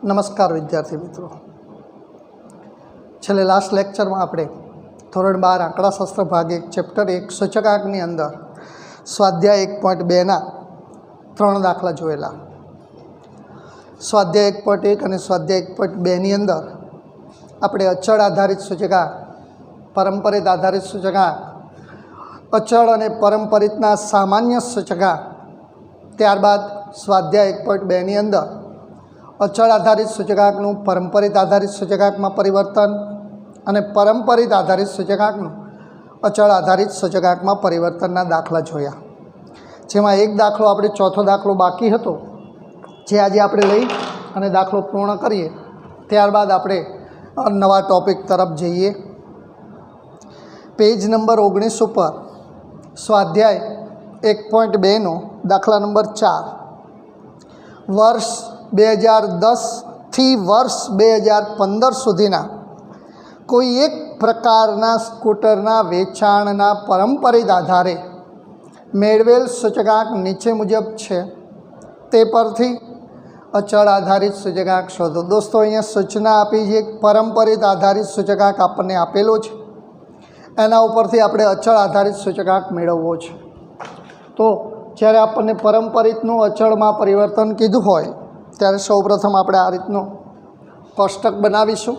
नमस्कार विद्यार्थी मित्रों, छेल्ले लास्ट लेक्चर में आपणे धोरण 12 आंकड़ाशास्त्र भाग 1 चैप्टर 1 सूचकांकनी अंदर स्वाध्याय 1.2 ना 3 दाखला जोयेला। स्वाध्याय 1.1 और स्वाध्याय 1.2 नी अंदर आपणे अचल आधारित सूचकांक, परंपरित आधारित सूचकांक, अचल और परंपरितना सामान्य सूचकांक, त्यारबाद स्वाध्याय 1.2 नी अंदर अचल आधारित सूचकांकનું परंपरित आधारित सूचकांकમાં परिवर्तन અને परंपरित आधारित सूचकांकનું अचल आधारित सूचकांकમાં परिवर्तनના दाखला જોયા, જેમાં એક દાખલો આપણે ચોથો દાખલો બાકી હતો જે આજે આપણે લઈ અને દાખલો પૂર્ણ કરીએ, ત્યારબાદ આપણે નવા ટોપિક તરફ જઈએ। પેજ નંબર 19 ઉપર સ્વાધ્યાય 1.2 નો દાખલા નંબર 4 वर्ष 2010 थी वर्ष 2015 सुधीना कोई एक प्रकारना स्कूटरना वेचाणना परंपरित आधारे मेळवेल सूचकांक नीचे मुजब छे, ते परथी अचल आधारित सूचकांक शोधो। दोस्तों, अहींया सूचना आपी जे परंपरित आधारित सूचकांक आपने आपेलो छे, एना उपरथी आपणे अचल आधारित सूचकांक मेळववो छे। तो જ્યારે આપણને પરંપરિતનું અચળમાં પરિવર્તન કીધું હોય ત્યારે સૌપ્રથમ આપણે આ રીતનું કોષ્ટક બનાવીશું।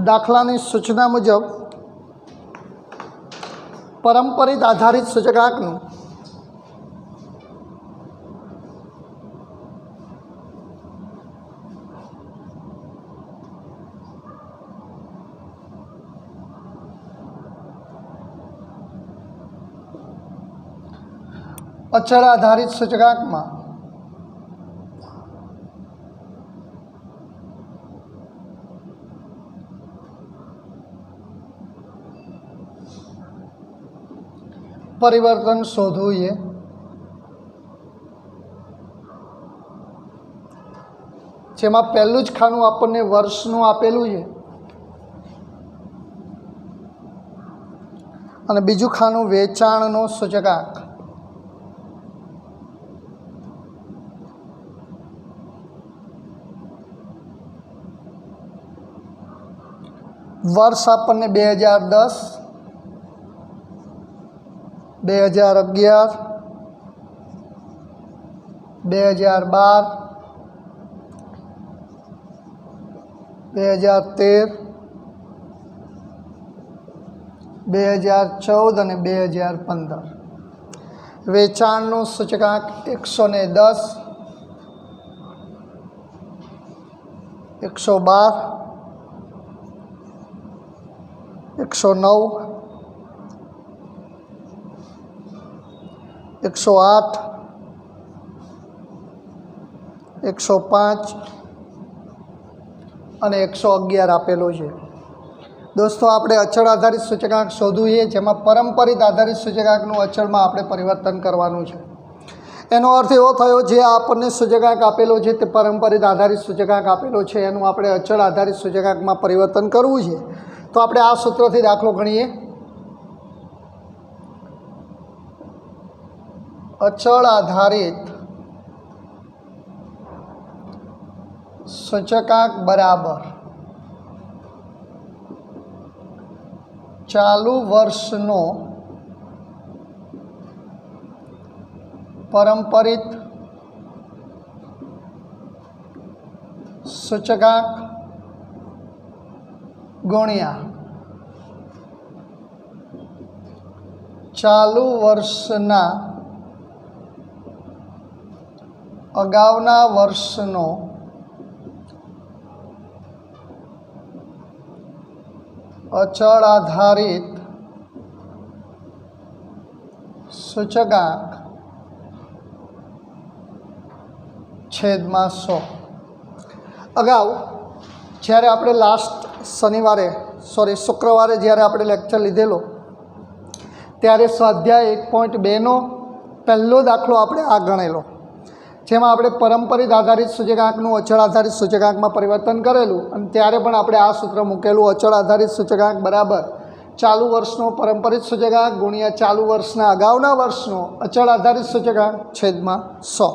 दाखलानी सूचना मुजब परंपरित आधारित सूचकांकનું अचल आधारित सूचकांक में परिवर्तन शोधवू है। जेमां पहलू ज खानु आपने वर्षनु आपेलू है और बीजू खानु वेचाणनो सूचकांक। वर्ष आपने 2010, 2011, 2012, 2013, 2014 અને 2015 વેચાણનું સૂચકાંક 110, 112, 109, 108, 105 અને 111 आपेलो है। दोस्तों, आपणे अचल आधारित सूचकांक शोधवू है, जेमां परंपरित आधारित सूचकांकनुं अचलमां आपणे परिवर्तन करवानुं छे। एनो अर्थ एवो थयो जे आपणे सूचकांक आपेलो छे ते परंपरित आधारित सूचकांक आपेलो छे, एनुं आपणे अचल आधारित सूचकांकमां परिवर्तन करवुं छे। तो आपणे आ सूत्रथी दाखलो गणीए। अचल आधारित सूचकांक बराबर चालू वर्षनो परंपरित सूचकांक गुणिया ચાલુ વર્ષના અગાઉના વર્ષનો અચળ આધારિત સૂચકાંક છેદમાં 100. અગાઉ જ્યારે આપણે લાસ્ટ શુક્રવારે જ્યારે આપણે લેક્ચર લીધેલો ત્યારે સ્વાધ્યાય 1.2નો પહેલો દાખલો આપણે આ ગણેલો, જેમાં આપણે પરંપરિત આધારિત સૂચકાંકનું અચળ આધારિત સૂચકાંકમાં પરિવર્તન કરેલું અને ત્યારે પણ આપણે આ સૂત્ર મૂકેલું, અચળ આધારિત સૂચકાંક બરાબર ચાલુ વર્ષનો પરંપરિત સૂચકાંક ગુણ્યા ચાલુ વર્ષના અગાઉના વર્ષનો અચળ આધારિત સૂચકાંક છેદમાં 100.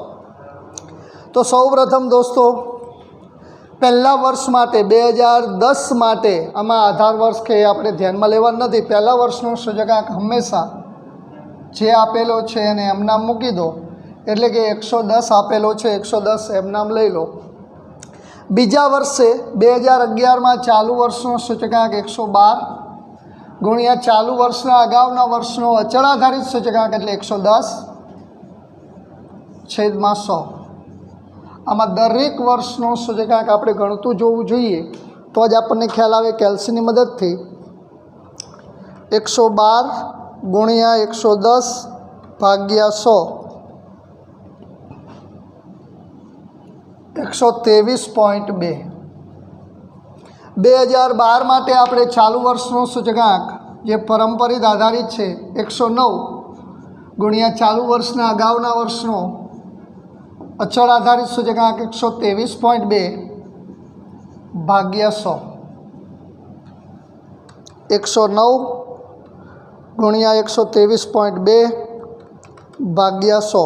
તો સૌપ્રથમ દોસ્તો પહેલા વર્ષ માટે 2010 માટે આમાં આધાર વર્ષ કે આપણે ધ્યાનમાં લેવાનું નથી. પહેલા વર્ષનો સૂચકાંક હંમેશા જે આપેલો છે એને એમ નામ મૂકી દો, એટલે કે 110 આપેલો છે, 110 એમ નામ લઈ લો. બીજા વર્ષે 2011માં ચાલુ વર્ષનો સૂચકાંક 112 ગુણ્યા ચાલુ વર્ષના અગાઉના વર્ષનો અચળ આધારિત સૂચકાંક એટલે 110 છેદમાં 100. આમાં દરેક વર્ષનો સૂચકાંક આપણે ગણતું જોવું જોઈએ, તો જ આપણને ખ્યાલ આવે. કેલ્સીની મદદથી 112 ગુણ્યા 110 ભાગ્યા 100 123.2. 2012 માટે આપણે ચાલુ વર્ષનો સૂચકાંક જે પરંપરિત આધારિત છે 109 ગુણ્યા ચાલુ વર્ષના અગાઉના વર્ષનો અચળ આધારિત સૂચકાંક 123.2 ભાગ્યા 100. 109 ગુણ્યા 123.2 ભાગ્યા 100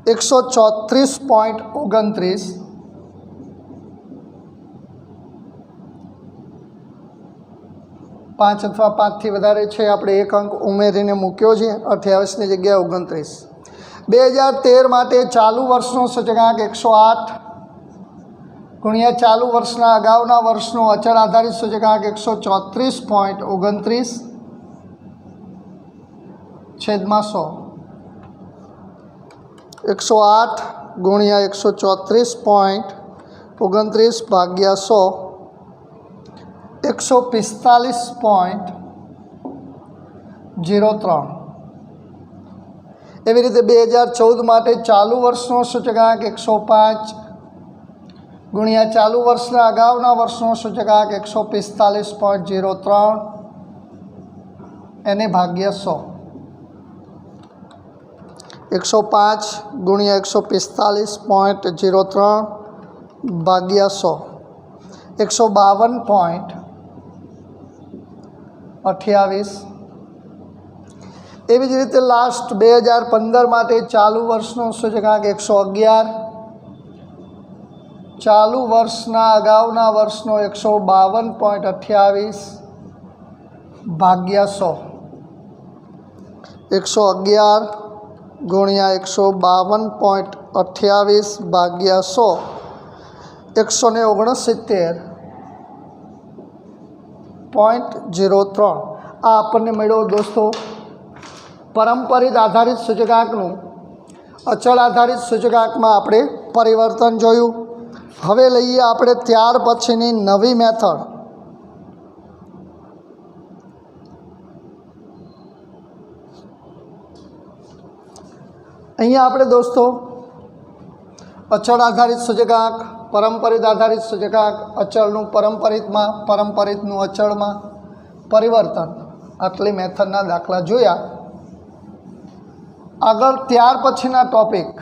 134.29. 5 અથવા 5થી વધારે છે, આપણે એક અંક ઉમેરીને મૂક્યો છે, 28ની જગ્યાએ 29. 2013 માટે ચાલુ વર્ષનો સૂચકાંક 108 ગુણ્યા ચાલુ વર્ષના અગાઉના વર્ષનો અચળ આધારિત સૂચકાંક 134.29 છેદમાં 100. 108 ગુણ્યા 134.29 ભાગ્યા 100 145.03. એવી રીતે 2014 માટે ચાલુ વર્ષનો સૂચકાંક 105 ગુણ્યા ચાલુ વર્ષના અગાઉના વર્ષનો સૂચકાંક 145.03 એને ભાગ્યા 100. 105 ગુણ્યા 145.03 ભાગ્યા 100 152.28. એવી જ રીતે લાસ્ટ 2015 માટે ચાલુ વર્ષનો સૂચકાંક 111 ચાલુ વર્ષના અગાઉના વર્ષનો 152.28 ભાગ્યા 100 111 ગુણ્યા 152.28 ભાગ્યા 100 169.03. આ આપણને મળ્યો દોસ્તો પરંપરિત આધારિત સૂચકાંકનું અચળ આધારિત સૂચકાંકમાં આપણે પરિવર્તન જોયું. હવે લઈએ આપણે ત્યાર પછીની નવી મેથડ. અહીંયા આપણે દોસ્તો અચળ આધારિત સૂચકાંક, પરંપરિત આધારિત સૂચકાંક, અચળનું પરંપરિતમાં, પરંપરિતનું અચળમાં પરિવર્તન, આટલી મેથડના દાખલા જોયા. આગળ ત્યાર પછીના ટોપિક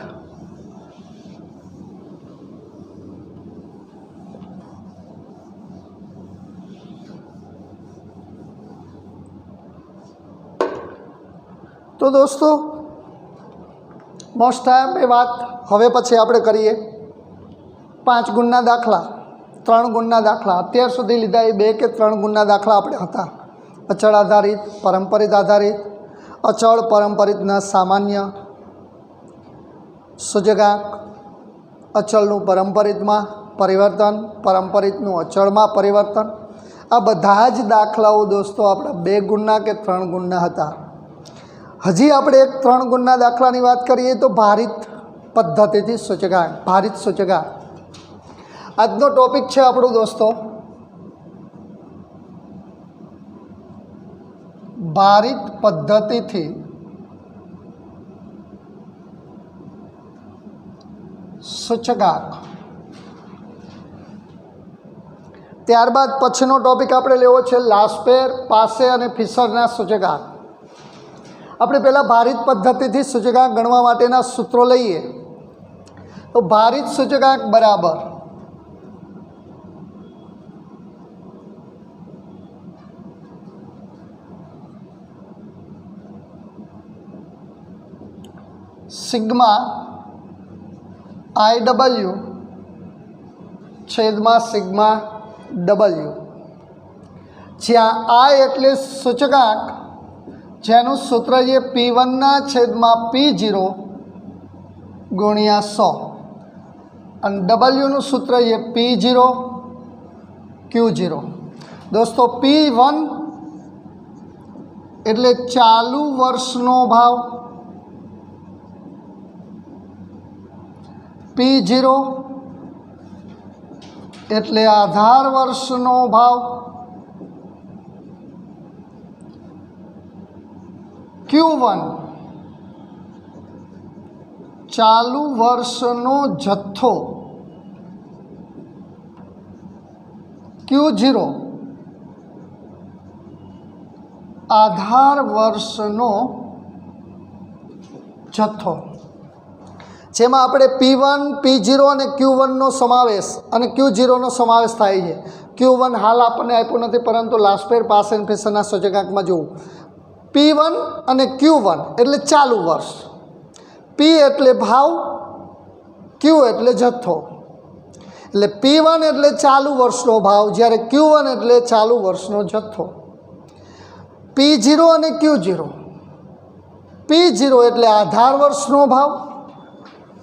તો દોસ્તો મોસ્ટ ટાઈમ એ વાત હવે પછી આપણે કરીએ. 5 ગુણના દાખલા, 3 ગુણના દાખલા, અત્યાર સુધી લીધા એ 2 કે 3 ગુણના દાખલા આપણે હતા. અચળ આધારિત, પરંપરિત આધારિત, અચળ પરંપરિતના સામાન્ય સૂચકાંક, અચળનું પરંપરિતમાં પરિવર્તન, પરંપરિતનું અચળમાં પરિવર્તન. આ બધા જ દાખલાઓ દોસ્તો આપણા 2 ગુણના કે 3 ગુણના હતા. હજી આપણે એક 3 ગુણના દાખલાની વાત કરીએ તો ભારિત પદ્ધતિથી સૂચકાંક, ભારિત સૂચકાંક આજનો ટોપિક છે આપણો દોસ્તો, ભારિત પદ્ધતિથી સૂચકાંક। ત્યારબાદ પછીનો ટોપિક આપણે લેવો છે લાસ્પેર, પાસે અને ફિશરના સૂચકાંક। આપણે પહેલાં ભારિત પદ્ધતિથી સૂચકાંક ગણવા માટેના સૂત્રો લઈએ તો ભારિત સૂચકાંક બરાબર સિગ્મા IW છેદમાં સિગ્મા W, જ્યાં I એટલે સૂચકાંક જેનું સૂત્ર છે P1 છેદમાં P0 ગુણ્યા 100 અને Wનું સૂત્ર છે P0 Q0। દોસ્તો P1 એટલે ચાલુ વર્ષનો ભાવ, P0 એટલે આધાર વર્ષનો ભાવ, Q1 ચાલુ વર્ષનો જથ્થો, Q0 આધાર વર્ષનો જથ્થો, જેમાં આપણે P1, P0 અને Q1નો સમાવેશ અને Q0નો સમાવેશ થાય છે। Q1 હાલ આપણને આપ્યું નથી, પરંતુ લાસ્પેર, પાસે અને ફિશરના સૂચકાંકમાં જોવું P1 અને Q1 એટલે ચાલુ વર્ષ, P એટલે ભાવ, Q એટલે જથ્થો। એટલે P1 એટલે ચાલુ વર્ષનો ભાવ, જ્યારે Q1 એટલે ચાલુ વર્ષનો જથ્થો। P0 અને Q0, P0 એટલે આધાર વર્ષનો ભાવ,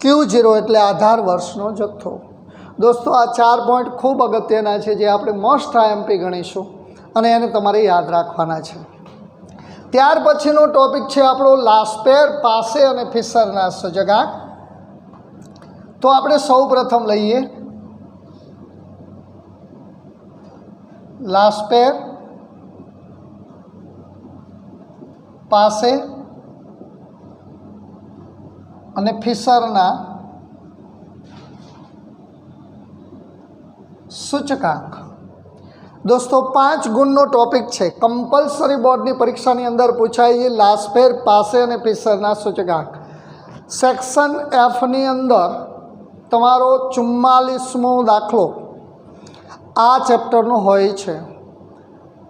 Q0 એટલે આધાર વર્ષનો જથ્થો। દોસ્તો આ 4 પોઈન્ટ ખૂબ અગત્યના છે, જે આપણે મોસ્ટ IMP ગણીશું અને એને તમારે યાદ રાખવાના છે। ત્યાર પછીનો ટોપિક છે આપણો લાસ્પેર, પાસે અને ફિશરના સૂચકાંક। તો આપણે સૌ પ્રથમ લઈએ લાસ્પેર, પાસે અને ફિશરના સૂચકાંક। દોસ્તો 5 ગુણનો ટોપિક છે, કમ્પલસરી બોર્ડની પરીક્ષાની અંદર પૂછાય છે લાસ્પેર, પાસે અને ફિશરના સૂચકાંક। સેક્શન Fની અંદર તમારો 44મો દાખલો આ ચેપ્ટરનો હોય છે।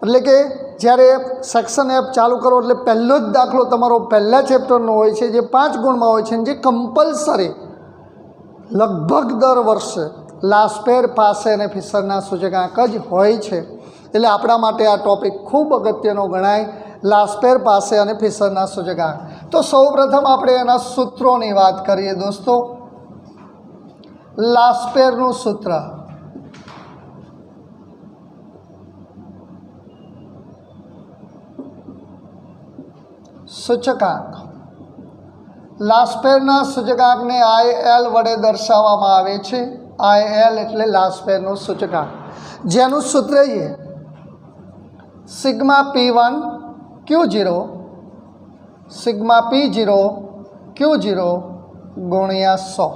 એટલે કે જ્યારે સેક્શન F ચાલુ કરો એટલે પહેલો જ દાખલો તમારો પહેલા ચેપ્ટરનો હોય છે, જે 5 ગુણમાં હોય છે, જે કમ્પલસરી લગભગ દર વર્ષે લાસ્પેર, પાસે અને ફિશરના સૂચકાંક જ હોય છે। એટલે આપણા માટે આ ટોપિક ખૂબ અગત્યનો ગણાય, લાસ્પેર, પાસે અને ફિશરના સૂચકાંક। તો સૌપ્રથમ આપણે એના સૂત્રોની વાત કરીએ દોસ્તો। લાસ્પેરનું સૂત્ર સૂચકાંક, લાસ્પેરના સૂચકાંકને IL વડે દર્શાવવામાં આવે છે। IL એટલે લાસ્પેરનું સૂચકાંક, જેનું સૂત્ર છે sigma P1 Q0 sigma P0 Q0 ગુણ્યા 100।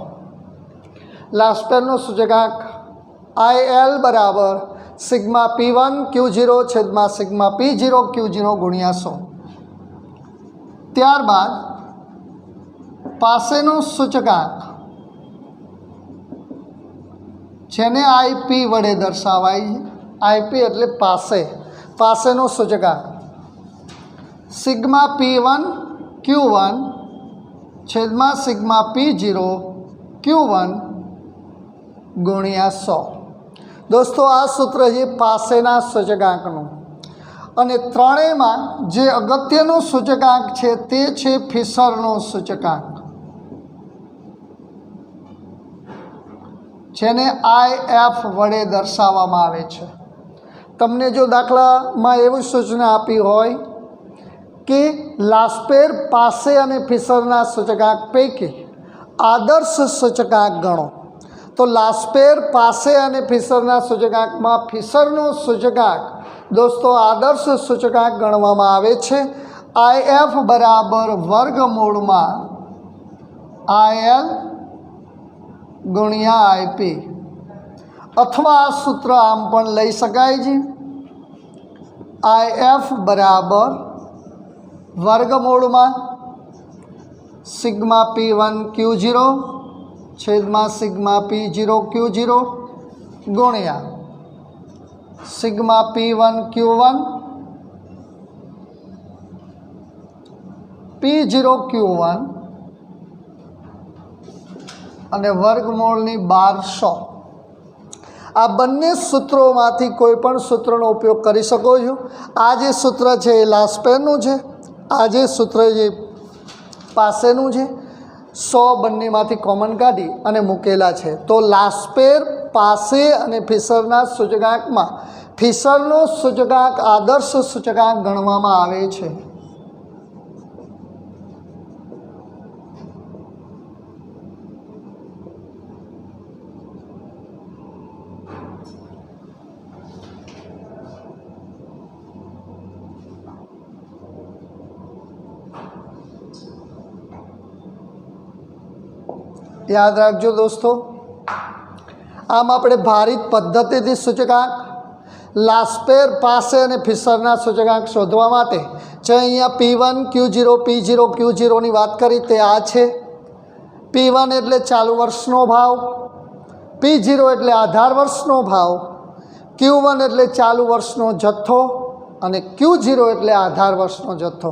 લાસ્પેરનું સૂચકાંક IL બરાબર સિગ્મા P1 Q0 છેદમાં સિગ્મા P0 Q0 ગુણ્યા 100। ત્યારબાદ પાસેનું સૂચકાંક, જેને IP વડે દર્શાવાય, IP એટલે પાસે, પાસેનું સૂચકાંક સિગ્મા P1 Q1 છેદમાં સિગ્મા P0 Q1 ગુણ્યા 100। દોસ્તો આ સૂત્ર છે પાસેના સૂચકાંકનું। અને ત્રણેયમાં જે અગત્યનું સૂચકાંક છે તે છે ફિશરનો સૂચકાંક, જેને IF વડે દર્શાવવામાં આવે છે। તમને જો દાખલામાં એવી સૂચના આપી હોય કે લાસ્પેર પાસે અને ફિશરના સૂચકાંક પૈકી આદર્શ સૂચકાંક ગણો. તો લાસ્પેર પાસે અને ફિશરના સૂચકાંકમાં ફિશરનો સૂચકાંક દોસ્તો આદર્શ સૂચકાંક ગણવામાં આવે છે. IF બરાબર વર્ગમૂળમાં IL ગુણ્યા IP, અથવા આ સૂત્ર આમ પણ લઈ શકાય છે. IF બરાબર વર્ગમૂળમાં સિગ્મા P1 Q0 છેદમાં સિગ્મા P0 Q0 ગુણ્યા sigma P1 Q1 P0 Q1 અને વર્ગમૂળની 1200. આ બંને સૂત્રોમાંથી કોઈ પણ સૂત્રનો ઉપયોગ કરી શકો છો. આ જે સૂત્ર છે એ લાસ્પેરનું છે, આ જે સૂત્ર જે પાસેનું છે. 100 બંનેમાંથી કોમન કાઢી અને મૂકેલા છે. તો લાસ્પેર પાસે અને ફિશરના સૂચકાંકમાં ફિશરનો સૂચકાંક આદર્શ સૂચકાંક ગણવામાં આવે છે. યાદ રાખજો દોસ્તો. આમ આપણે ભારિત પદ્ધતિથી સૂચકાંક લાસ્પેર પાસે અને ફિશરના સૂચકાંક શોધવા માટે જે અહીંયા P1 Q0 P0 Q0ની વાત કરી તે આ છે. P1 એટલે ચાલુ વર્ષનો ભાવ, P0 એટલે આધાર વર્ષનો ભાવ, Q1 એટલે ચાલુ વર્ષનો જથ્થો અને Q0 એટલે આધાર વર્ષનો જથ્થો.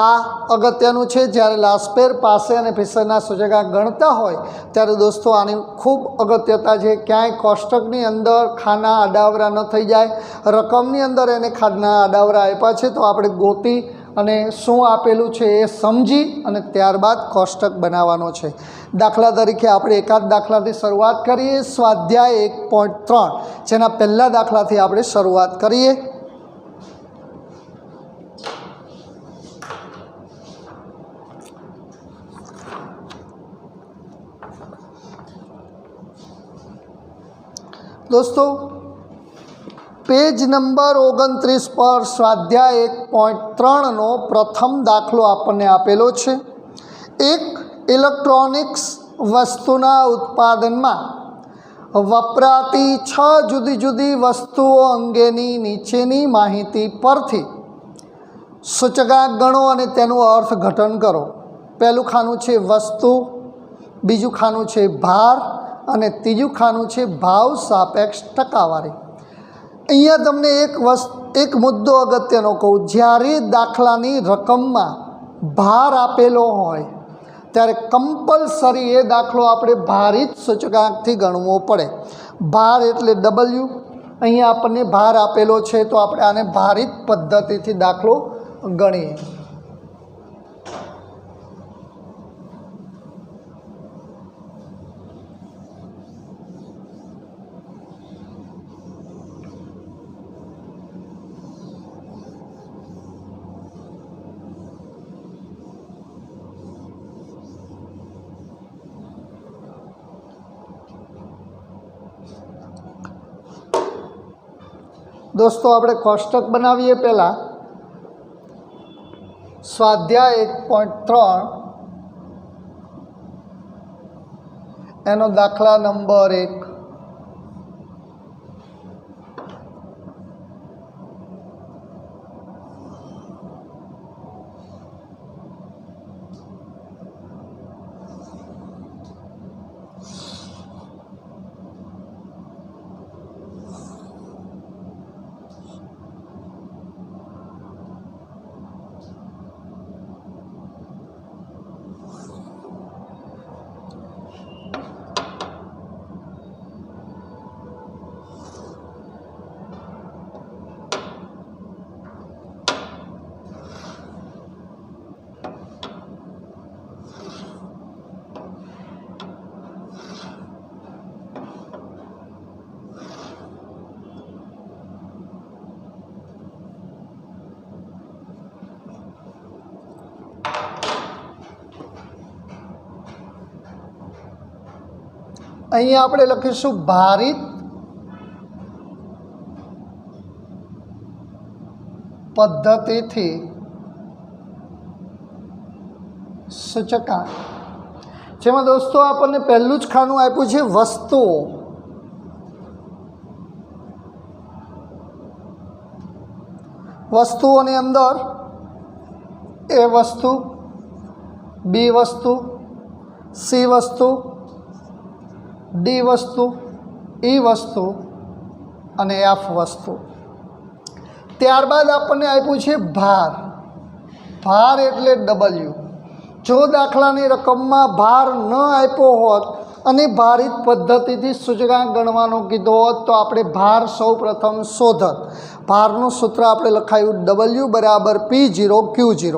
આ અગત્યનું છે. જ્યારે લાસ્પેર પાસે અને ફિશરના સૂચકાંક ગણતા હોય ત્યારે દોસ્તો આની ખૂબ અગત્યતા છે. ક્યાંય કોષ્ટકની અંદર ખાના આડાવરા ન થઈ જાય. રકમની અંદર એને ખાના આડાવરા આપ્યા છે તો આપણે ગોતી અને શું આપેલું છે એ સમજી અને ત્યારબાદ કોષ્ટક બનાવવાનો છે. દાખલા તરીકે આપણે એકાદ દાખલાથી શરૂઆત કરીએ. સ્વાધ્યાય 1.3 જેના પહેલા દાખલાથી આપણે શરૂઆત કરીએ. દોસ્તો પેજ નંબર 29 પર સ્વાધ્યાય 1.3નો પ્રથમ દાખલો આપણને આપેલો છે. એક ઇલેક્ટ્રોનિક્સ વસ્તુના ઉત્પાદનમાં વપરાતી 6 જુદી જુદી વસ્તુઓ અંગેની નીચેની માહિતી પરથી સૂચકાંક ગણો અને તેનું અર્થઘટન કરો. પહેલું ખાનું છે વસ્તુ, બીજું ખાનું છે ભાર અને ત્રીજું ખાનું છે ભાવ સાપેક્ષ ટકાવારી. અહીંયા તમને એક મુદ્દો અગત્યનો કહું. જ્યારે દાખલાની રકમમાં ભાર આપેલો હોય ત્યારે કમ્પલસરી એ દાખલો આપણે ભારિત સૂચકાંકથી ગણવો પડે. ભાર એટલે W. અહીંયા આપણને ભાર આપેલો છે તો આપણે આને ભારિત પદ્ધતિથી દાખલો ગણીએ. દોસ્તો આપણે કોષ્ટક બનાવીએ. પહેલાં સ્વાધ્યાય 1.3 એનો દાખલા નંબર 1. અહીંયા આપણે લખીશું ભારિત પદ્ધતિથી સૂચકાંક, જેમાં દોસ્તો આપણને પહેલું જ ખાનું આપ્યું છે વસ્તુઓ. વસ્તુઓની અંદર એ વસ્તુ, બી વસ્તુ, સી વસ્તુ, ડી વસ્તુ, ઈ વસ્તુ અને એફ વસ્તુ. ત્યારબાદ આપણને આપ્યું છે ભાર. ભાર એટલે ડબલ્યુ. જો દાખલાની રકમમાં ભાર ન આપ્યો હોત અને ભારિત પદ્ધતિથી સૂચકાંક ગણવાનો કીધો હોત તો આપણે ભાર સૌ પ્રથમ શોધત. ભારનું સૂત્ર આપણે લખાયું ડબલ્યુ બરાબર P0Q0.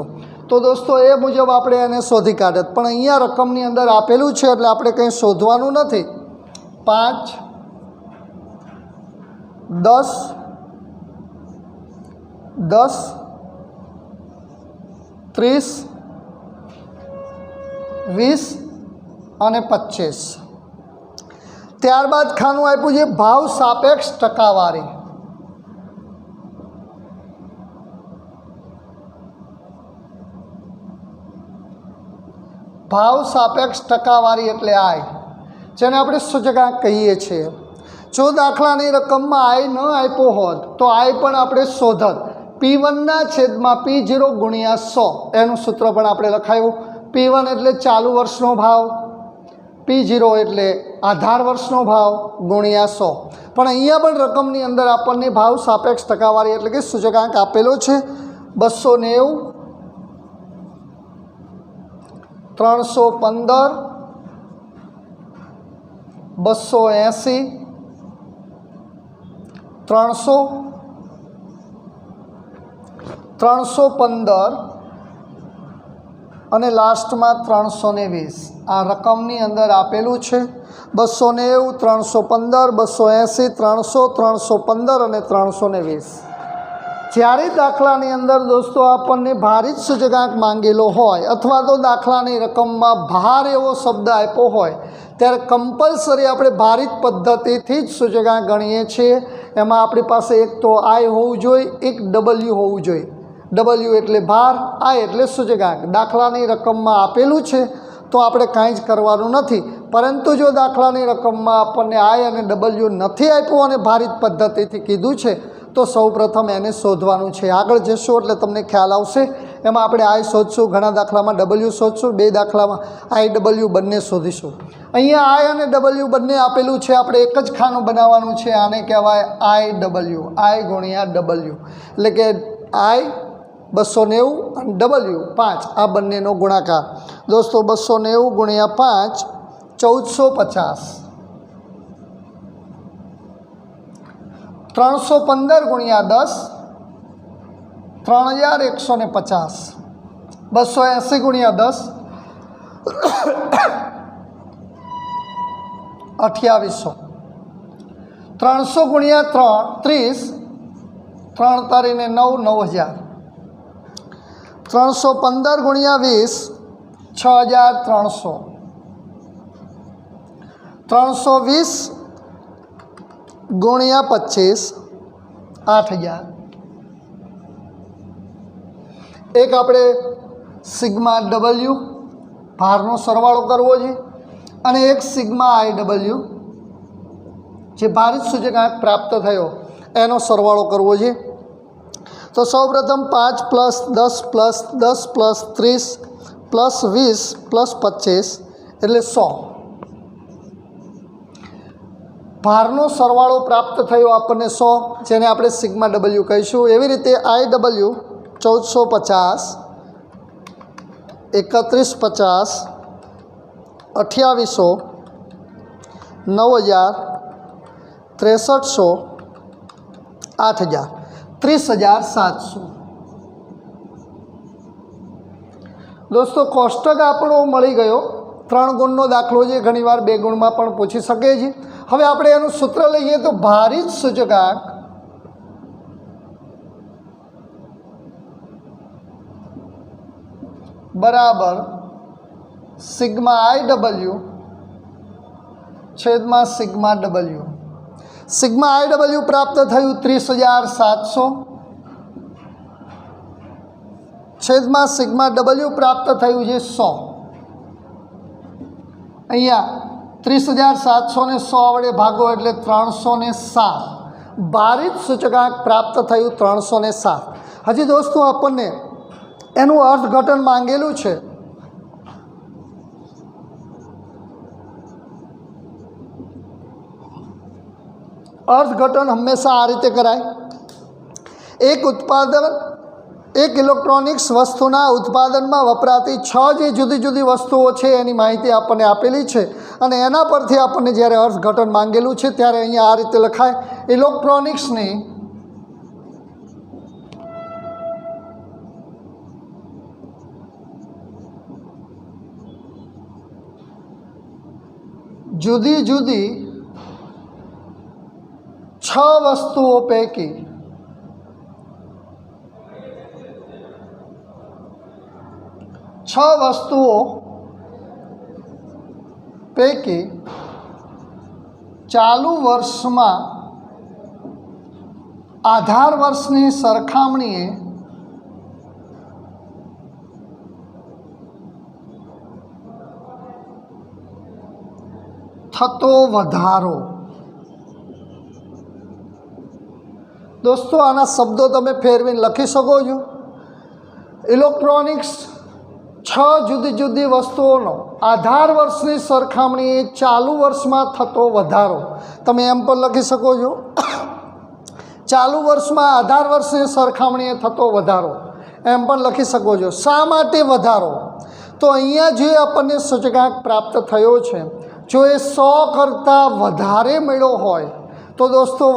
તો દોસ્તો એ મુજબ આપણે એને શોધી કાઢત. પણ અહીંયા રકમની અંદર આપેલું છે એટલે આપણે કંઈ શોધવાનું નથી. 5, 10, 10, 30, 20 અને 25. ત્યારબાદ ખાનું આપ્યું છે ભાવ સાપેક્ષ ટકાવારી. ભાવ સાપેક્ષ ટકાવારી એટલે આય, જેને આપણે સૂચકાંક કહીએ છીએ. જો દાખલાની રકમમાં આય ન આપ્યો હોત તો આય પણ આપણે શોધત. P1 છેદમાં P0 ગુણ્યા 100 એનું સૂત્ર પણ આપણે લખાયું. P1 એટલે ચાલુ વર્ષનો ભાવ, P0 એટલે આધાર વર્ષનો ભાવ ગુણ્યા 100. પણ અહીંયા પણ રકમની અંદર આપણને ભાવ સાપેક્ષ ટકાવારી એટલે કે સૂચકાંક આપેલો છે 290, 315, 280, 300, 315 અને લાસ્ટમાં 320. આ રકમની અંદર આપેલું છે 290, 315, 280, 300, 315 અને 320. જ્યારે દાખલાની અંદર દોસ્તો આપણને ભારિત સૂચકાંક માંગેલો હોય અથવા તો દાખલાની રકમમાં ભાર એવો શબ્દ આપ્યો હોય ત્યારે કમ્પલસરી આપણે ભારિત પદ્ધતિથી જ સૂચકાંક ગણીએ છીએ. એમાં આપણી પાસે એક તો આય હોવું જોઈએ, એક ડબલ્યુ હોવું જોઈએ. ડબલ્યુ એટલે ભાર, આય એટલે સૂચકાંક. દાખલાની રકમમાં આપેલું છે તો આપણે કાંઈ જ કરવાનું નથી. પરંતુ જો દાખલાની રકમમાં આપણને આય અને ડબલ્યુ નથી આપ્યું અને ભારિત પદ્ધતિથી કીધું છે તો સૌપ્રથમ એને શોધવાનું છે. આગળ જશું એટલે તમને ખ્યાલ આવશે. એમાં આપણે આય શોધશું, ઘણા દાખલામાં ડબલ્યુ શોધશું, 2 દાખલામાં આય ડબલ્યુ બંને શોધીશું. અહીંયા આય અને ડબલ્યુ બંને આપેલું છે. આપણે એક જ ખાનું બનાવવાનું છે. આને કહેવાય આય ડબલ્યુ, આય ગુણ્યા ડબલ્યુ. એટલે કે આય 290 અને ડબલ્યુ 5, આ બંનેનો ગુણાકાર. દોસ્તો 290 ગુણ્યા 5 1450, 315 ગુણ્યા 10 3150, 280 ગુણ્યા 10 2800, 300 ગુણ્યા 3 30, 3 તારીને 9 9000, 315 ગુણ્યા 20 6300, 320 ગુણ્યા 25 8000. એક આપણે સિગ્મા ડબલ્યુ ભારનો સરવાળો કરવો છે અને એક સિગ્મા આઈ ડબલ્યુ જે ભારિત સૂચકાંક પ્રાપ્ત થયો એનો સરવાળો કરવો છે. તો સૌપ્રથમ 5 + 10 + 10 + 30 + 20 + 25 એટલે 100. ભારનો સરવાળો પ્રાપ્ત થયો આપણને 100, જેને આપણે સિગ્મા ડબલ્યુ કહીશું. એવી રીતે આઈ ડબલ્યુ 1450, 3150, 2800, 9000, 6300, 8000, 30700. દોસ્તો કોષ્ટક આપણો મળી ગયો. 3 ગુણનો દાખલો છે, ઘણીવાર 2 ગુણમાં પણ પૂછી શકે છે. હવે આપણે એનું સૂત્ર લઈએ તો ભારિત સૂચકાંક બરાબર સિગ્મા આઈ ડબલ્યુ छेदमां sigma W. Sigma I W प्राप्त थयुं 30,700 छेदमां सिग्मा डबल्यू प्राप्त थयुं छे 100। अहींया 30,700 ने 100 वडे भागो एटले 307। भारित सूचकांक प्राप्त थयुं 307। हजी दोस्तों आपने एनु अर्थघटन मांगेलू छे। अर्थघटन हमेशा आ रीते कराय। एक उत्पादन एक इलेक्ट्रॉनिक्स वस्तुना उत्पादन में वपराती 6 जे जुदी जुदी वस्तुओं है एनी माहिती आपने आपेली है और एना परथी आपने ज्यारे अर्थघटन मांगेलू है त्यारे अहींया आ रीते लखाय इलेक्ट्रॉनिक्स ने जुदी जुदी 6 वस्तुओं पैकी 6 वस्तुओं पैकी चालू वर्ष में आधार वर्षनी सरखामणीए थतो वधारो। दोस्तों आना शब्दों तमे फेरवीने लखी सको छो। इलेक्ट्रॉनिक्स 6 जुदी जुदी वस्तुओं आधार वर्षनी सरखामणीए चालू वर्ष में थतो वधारो। तमे एम पण लखी सको छो चालू वर्ष में आधार वर्षनी सरखामणीए थतो वधारो, एम पण लखी सको छो। शा माटे वधारो? तो अहींया जे आपने सूचकांक प्राप्त थयो छे जो ए 100 करता वधारे मळ्यो होय तो दोस्तों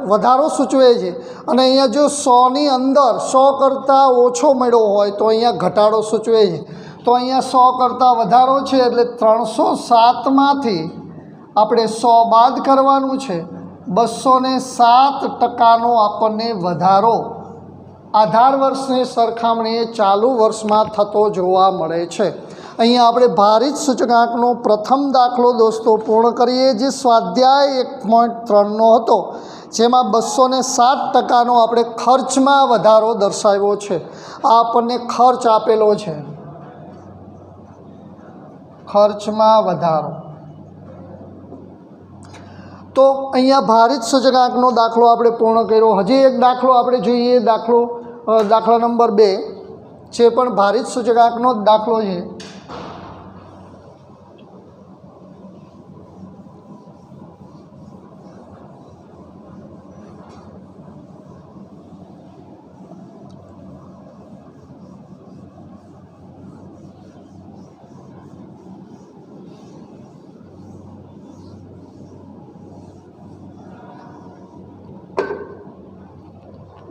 वधारो सूचवे छे अने अहींया जो 100 नी अंदर 100 करता ओछो मळ्यो होय तो अहींया घटाडो सूचवे छे। तो अहींया 100 करता वधारो छे एटले 307 मांथी आपणे 100 बाद करवानुं छे। 207% आपणे वधारो आधार वर्षनी सरखामणीए चालू वर्ष में थतो जोवा मळे छे। अहींया आपणे भारित सूचकांकनो प्रथम दाखलो दोस्तों पूर्ण करीए जे स्वाध्याय 1.3 नो हतो जेमां 207% आपणे खर्चमां वधारो दर्शाव्यो छे। आ आपणे खर्च आपेलो छे, खर्चमां वधारो। तो अहींया भारित सूचकांकनो दाखलो आपणे पूर्ण कर्यो। हजी एक दाखलो आपणे जोईए। दाखला नंबर 2 जे पण भारित सूचकांकनो दाखलो छे।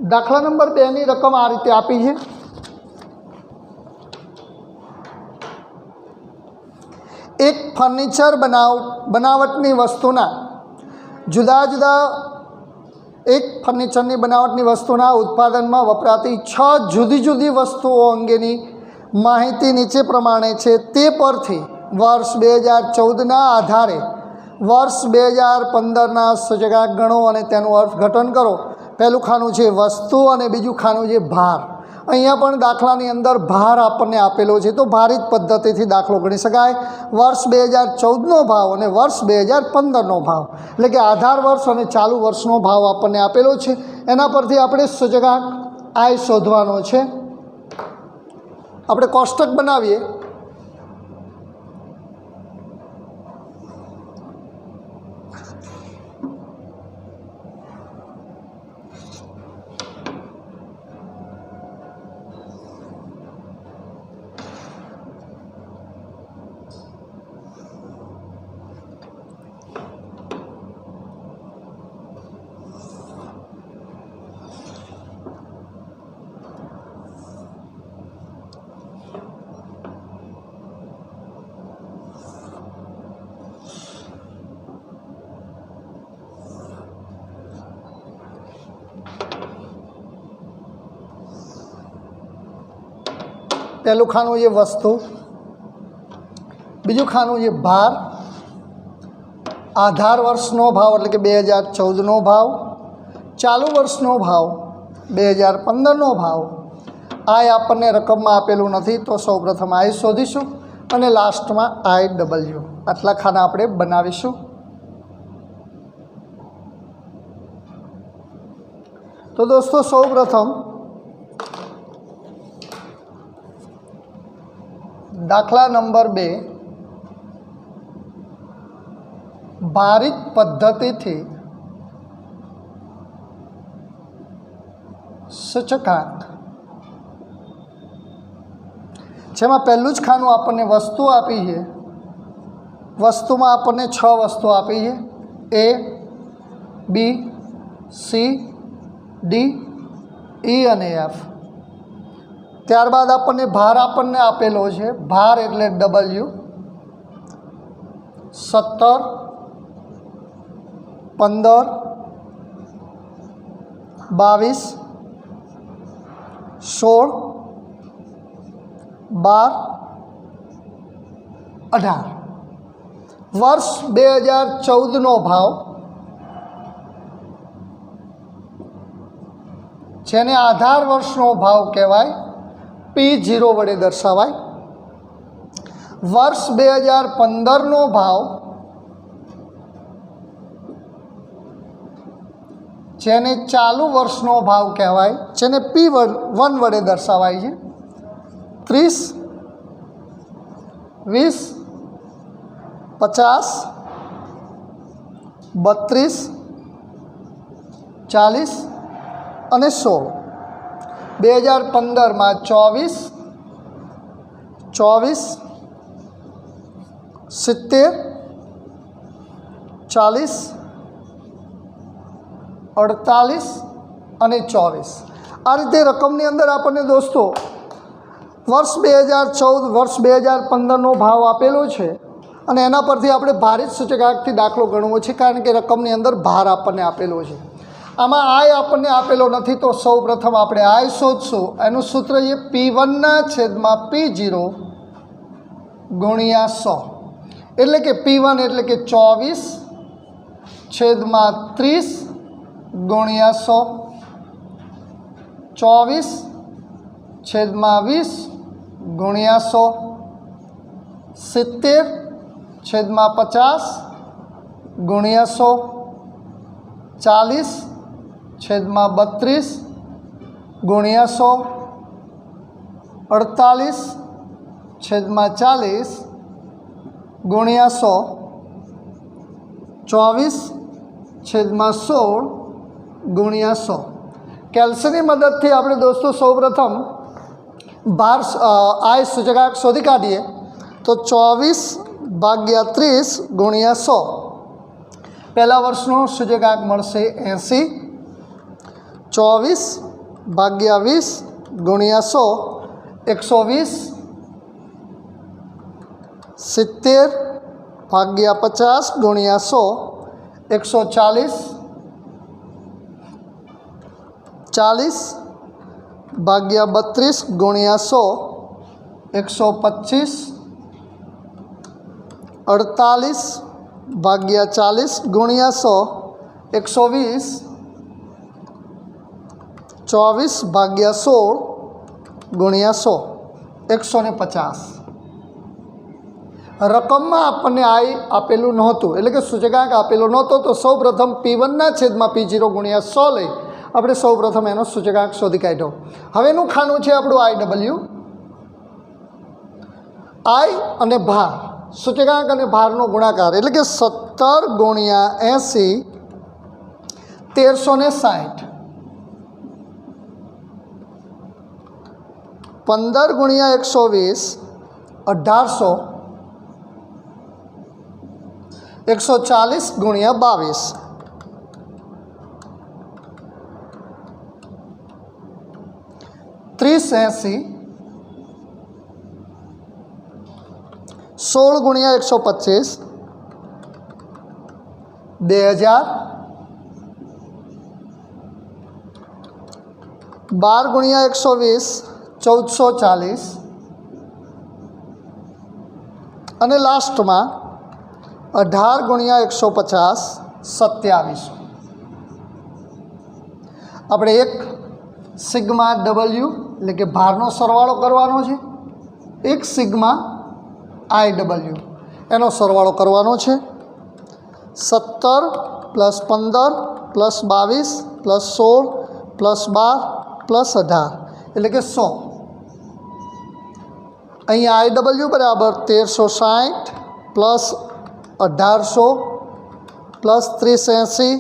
दाखला नंबर 2 नी रकम आ रीते आपी है। एक फर्निचर बनावटनी वस्तुना जुदा जुदा एक फर्निचरनी बनावटनी वस्तुना उत्पादन में वपराती 6 जुदी जुदी वस्तुओं अंगेनी माहिती नीचे प्रमाणे छे। ते परथी वर्ष 2014 ना आधारे वर्ष 2015 ना सूचकांक गणो अने तेनुं अर्थघटन करो। पहलू खानु है वस्तु और बीजू खानु है भार। अहींया पण दाखलानी अंदर भार आपने आपेलो है तो भारित पद्धति थी दाखलो गणी शकाय। वर्ष 2014 नो भाव और वर्ष 2015 नो भाव एटले के आधार वर्ष और चालू वर्षनो भाव आपने आपेलो है। एना परथी आपणे सूचकांक आय शोधवानो छे। आपणे कोष्टक बनावीए। पहलू खानु ये वस्तु, बीजू खानु ये भार आधार वर्षनो भाव एटले के 2014 नो भाव, चालू वर्षनो भाव, 2015 नो भाव। आय आपने रकम में आपेलू नहीं तो सौ प्रथम आई शोधीशुं अने लास्ट में IW आटला खाना आपणे बनावीशुं। तो दोस्तों सौ प्रथम दाखला नंबर 2 भारित पद्धति थी सूचकांक जेमा पहलू ज खानु आपने वस्तु आपी है। वस्तु में आपने 6 वस्तु आपी है A, B, C, D, E और F। त्यारबाद आपने भार आपने आपेलो है, भार एटले W 17, 15, 22, 16, 12, 18। वर्ष 2014 नो भाव जेने आधार वर्षनो भाव कहेवाय P0 वडे दर्शावाय। वर्ष 2015 नो भाव जेने चालू वर्षनो भाव कहेवाय जेने P1 वडे दर्शावाय छे। 30, 20, 50, 32, 40 અને 16। 2015 में 24, 24, 70, 40, 48 અને 24। आ रीते रकमनी अंदर आपने दोस्तों वर्ष 2014 वर्ष 2015 नो भाव आपेलो है અને એના પરથી આપણે ભારિત સૂચકાંકથી દાખલો ગણવો છે કારણ કે રકમની અંદર ભાર આપણને આપેલો છે। આમાં આય આપણને આપેલો નથી તો સૌ પ્રથમ આપણે આય શોધશું। એનું સૂત્ર છે P1 ના છેદમાં P0 ગુણ્યા 100 એટલે કે P1 એટલે કે 24 છેદમાં 30 ગુણ્યા 100, 24 છેદમાં 20 ગુણ્યા 100, 70 छेदमा 50 गुणिया 100, 40 छेदमा 32 गुणिया 100, 48 छेदमा 40 गुणिया 100, 24 छेदमा 16 गुणिया 100। कैल्सीनी मदद थी आपणे दोस्तों सौ प्रथम भार आय सूचकांक शोधी काढ़ीए तो 24 भाग्या 30 गुणिया 100। पहला वर्षनो सूचकांक मळशे 80। 24 भाग्या 20 गुणिया 100 120। 70 भाग्या 50 गुणिया 100 140। 40 भाग्या 32 गुणिया 100 125। 48 भाग्या 40 गुणिया 100 120। 24 भाग्या 16 गुणिया 100 150। रकम में आपने आय आपेलू नहोतुं एटले के सूचकांक आपेलो नहोतो तो सौ प्रथम P1 ना छेदमां P0 गुणिया 100 लई આપણે સૌ પ્રથમ એનો સૂચકાંક શોધી કાઢ્યો। હવે એનું ખાનું છે આપણું IW। આય અને ભાર सूचकांक અને ભારનો ગુણાકાર એટલે કે 17 ગુણ્યા 80 1360। 15 ગુણ્યા 120 1800। 140 ગુણ્યા 22। 3080। 16 गुणिया 125 2000। 12 गुणिया 120 1440 અને લાસ્ટમાં 18 ગુણ્યા 150 2700. આપણે એક સિગ્મા ડબલ્યુ એટલે કે ભારનો સરવાળો કરવાનો છે, એક સિગ્મા આઈ ડબલ્યુ એનો સરવાળો કરવાનો છે. 17 + 15 + 22 + 16 + 12 + 18 એટલે કે 100. અહીંયા આઈ ડબલ્યુ બરાબર 1360 + 1800 + 380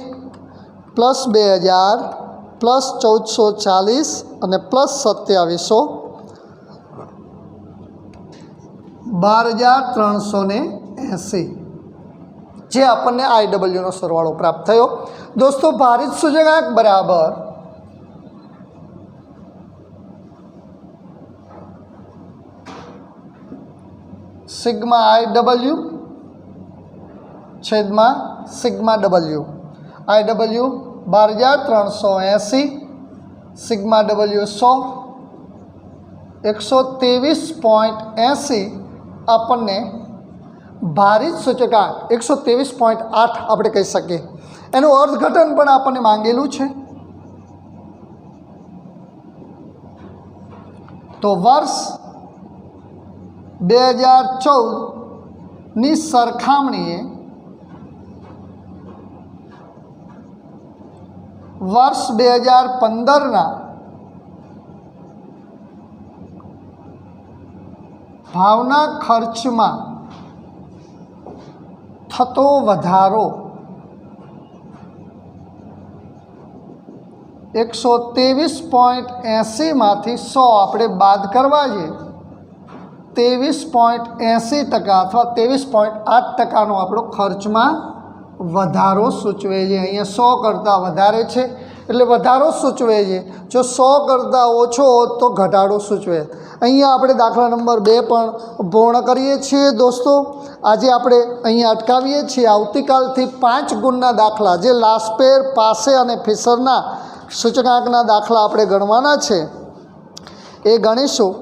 + 2000 + 1440 અને +2700 12380 જે આપણને આઈ ડબલ્યુનો સરવાળો પ્રાપ્ત થયો. દોસ્તો ભારિત સૂચકાંક બરાબર સિગ્મા આઈ ડબલ્યુ છેદમાં સિગ્મા ડબલ્યુ. આઈ ડબલ્યુ 12380, સિગ્મા ડબલ્યુ 100, 123.80 આપણને ભારિત સૂચકાંક 123.8 આપણે કહી શકીએ. એનું અર્થઘટન પણ આપણને માંગેલું છે. તો વર્ષ 2014ની સરખામણીએ વર્ષ 2015ના ભાવના ખર્ચમાં થતો વધારો 123.80માંથી 100 આપણે બાદ કરવા જઈએ 23.80% અથવા 23.8%નો આપણો ખર્ચમાં વધારો સૂચવે છે. અહીંયા 100 કરતાં વધારે છે એટલે વધારો સૂચવે છે. જો 100 કરતાં ઓછો હોત તો ઘટાડો સૂચવે. અહીંયા આપણે દાખલા નંબર 2 પણ પૂર્ણ કરીએ છીએ. દોસ્તો આજે આપણે અહીંયા અટકાવીએ છીએ. આવતીકાલથી 5 ગુણના દાખલા જે લાસ્પેર, પાસે અને ફિશરના સૂચકાંકના દાખલા આપણે ગણવાના છે એ ગણીશું.